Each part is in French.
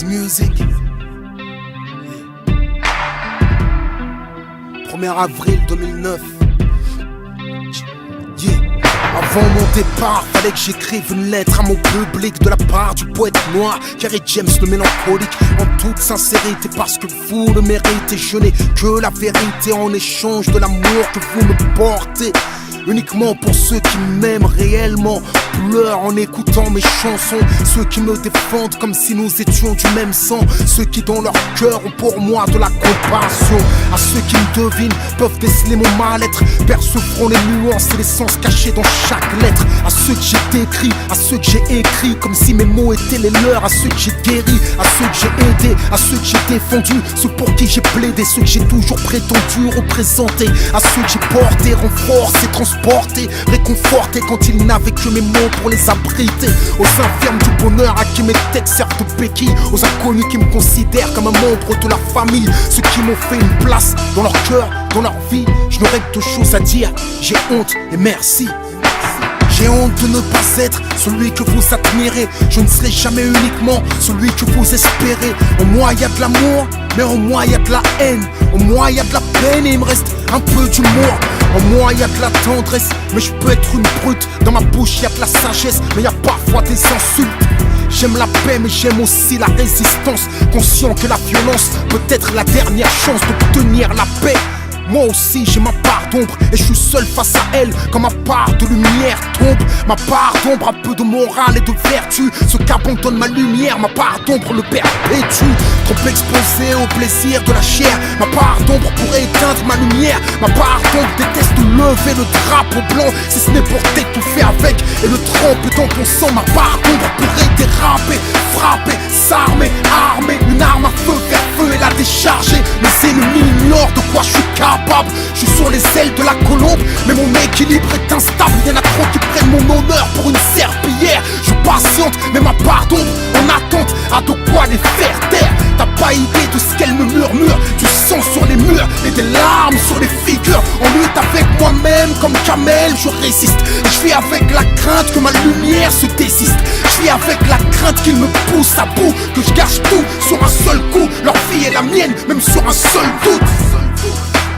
Buzz Music. 1er avril 2009. Yeah. Avant mon départ, fallait que j'écrive une lettre à mon public de la part du poète noir Kerry James le mélancolique. En toute sincérité, parce que vous le méritez, je n'ai que la vérité en échange de l'amour que vous me portez. Uniquement pour ceux qui m'aiment réellement, pleurent en écoutant mes chansons. Ceux qui me défendent comme si nous étions du même sang. Ceux qui dans leur cœur ont pour moi de la compassion. À ceux qui me devinent peuvent déceler mon mal-être, percevront les nuances et les sens cachés dans chaque lettre. À ceux que j'ai décrits, à ceux que j'ai écrits comme si mes mots étaient les leurs. À ceux que j'ai guéris, à ceux que j'ai aidés, à ceux que j'ai défendus, ceux pour qui j'ai plaidé, ceux que j'ai toujours prétendu représenter. À ceux que j'ai portés, renforcés, transportés, réconfortés quand ils n'avaient que mes mots pour les abriter. Aux infirmes du bonheur à qui mes textes servent de béquilles, aux inconnus qui me considèrent comme un membre de la famille, ceux qui m'ont fait une place dans leur cœur, dans leur vie. Je n'aurais que deux choses à dire, j'ai honte et merci. J'ai honte de ne pas être celui que vous admirez. Je ne serai jamais uniquement celui que vous espérez. En moi y a de l'amour, mais en moi y a de la haine. En moi y a de la peine et il me reste un peu d'humour. En moi y a de la tendresse, mais je peux être une brute. Dans ma bouche y a de la sagesse, mais y a parfois des insultes. J'aime la paix mais j'aime aussi la résistance, conscient que la violence peut être la dernière chance d'obtenir la paix. Moi aussi j'ai ma part d'ombre et je suis seul face à elle. Quand ma part de lumière tombe, ma part d'ombre a peu de morale et de vertu. Ce qu'abandonne ma lumière, ma part d'ombre le perpétue. Trop exposé au plaisir de la chair, ma part d'ombre pourrait éteindre ma lumière. Ma part d'ombre déteste lever le drapeau blanc, si ce n'est pour t'étouffer avec et le tremper dans ton sang. Ma part d'ombre pourrait déraper, frapper, s'armer, armer une arme à feu, vers feu et la décharger. Mes ennemis ignorent de quoi je suis capable. Je suis sur les ailes de la colombe, mais mon équilibre est instable. Y'en a trop qui prennent mon honneur pour une serpillière. Je patiente, mais ma part d'ombre en attente a de quoi les faire taire. T'as pas idée de ce qu'elle me murmure, du sang sur les murs et des larmes sur les figures. En lutte avec moi-même comme Kamel, je résiste. Je vis avec la crainte que ma lumière se désiste. Je vis avec la crainte qu'il me pousse à bout, que je gâche tout sur un seul coup. Leur vie est la mienne, même sur un seul doute.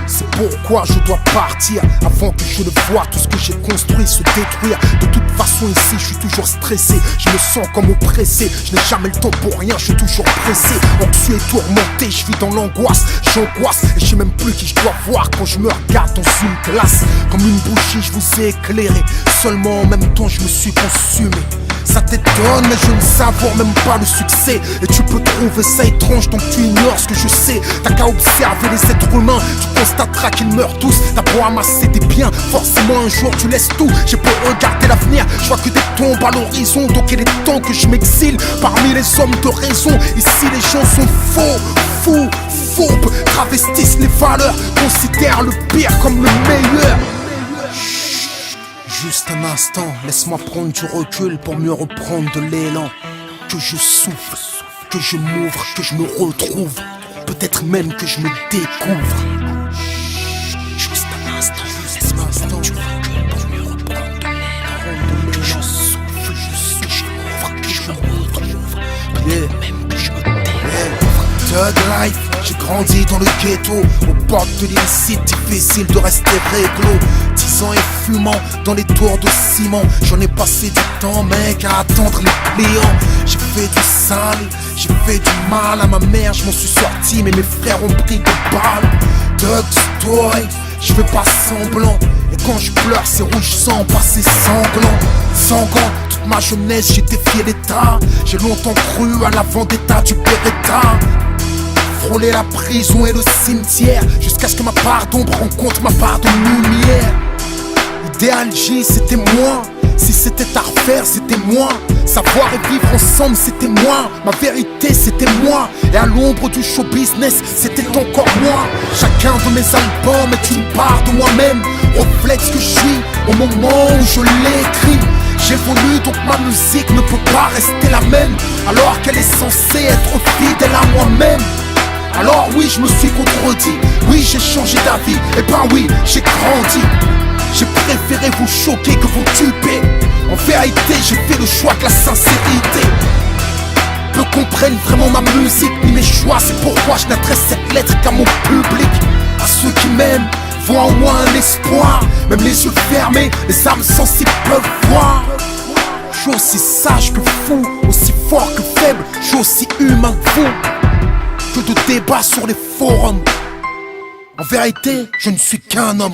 C'est pourquoi je dois partir avant que je ne voie tout ce que j'ai construit se détruire. De toute façon ici je suis toujours stressé, je me sens comme oppressé. Je n'ai jamais le temps pour rien, je suis toujours pressé. Anxieux et tourmenté, je vis dans l'angoisse. J'angoisse et je sais même plus qui je dois voir quand je me regarde dans une glace. Comme une bougie je vous ai éclairé, seulement en même temps je me suis consumé. Ça t'étonne mais je ne savoure même pas le succès. Et tu peux trouver ça étrange donc tu ignores ce que je sais. T'as qu'à observer les êtres humains, tu constateras qu'ils meurent tous. T'as beau amasser des biens, forcément un jour tu laisses tout. J'ai beau regarder l'avenir, je vois que des tombes à l'horizon. Donc il est temps que je m'exile parmi les hommes de raison. Ici les gens sont faux, fous, fourbes, travestissent les valeurs, considèrent le pire comme le meilleur. Juste un instant, laisse-moi prendre du recul pour mieux reprendre de l'élan. Que je souffle, que je m'ouvre, que je me retrouve, peut-être même que je me découvre. Juste un instant, laisse-moi du recul pour mieux reprendre de l'élan. Que je souffle, que je m'ouvre, que je me retrouve, peut-être même que je me découvre. Thug life, j'ai grandi dans le ghetto, aux portes de l'illicite, difficile de rester réglo. 10 ans et fumant dans les tours de ciment, j'en ai passé du temps mec à attendre les clients. J'ai fait du sale, j'ai fait du mal à ma mère, je m'en suis sorti mais mes frères ont pris des balles. Thug story, je fais pas semblant, et quand je pleure c'est rouge sang, pas c'est sanglant. Sanguin, toute ma jeunesse j'ai défié l'état, j'ai longtemps cru à la vendetta du Beretta. Frôler la prison et le cimetière, jusqu'à ce que ma part d'ombre rencontre ma part de lumière. Idéal J c'était moi, si c'était à refaire c'était moi. Savoir et vivre ensemble c'était moi, ma vérité c'était moi. Et à l'ombre du show business c'était encore moi. Chacun de mes albums est une part de moi-même, reflète ce que je suis au moment où je l'écris. J'évolue donc ma musique ne peut pas rester la même, alors qu'elle est censée être fidèle à moi-même. Alors oui je me suis contredit, oui j'ai changé d'avis, et ben oui j'ai grandi. J'ai préféré vous choquer que vous tuer. En vérité j'ai fait le choix de la sincérité. Peu comprennent vraiment ma musique ni mes choix. C'est pourquoi je n'adresse cette lettre qu'à mon public. À ceux qui m'aiment, voient en moi un espoir. Même les yeux fermés, les âmes sensibles peuvent voir. Je suis aussi sage que fou, aussi fort que faible. Je suis aussi humain que vous. Que de débats sur les forums. En vérité, je ne suis qu'un homme.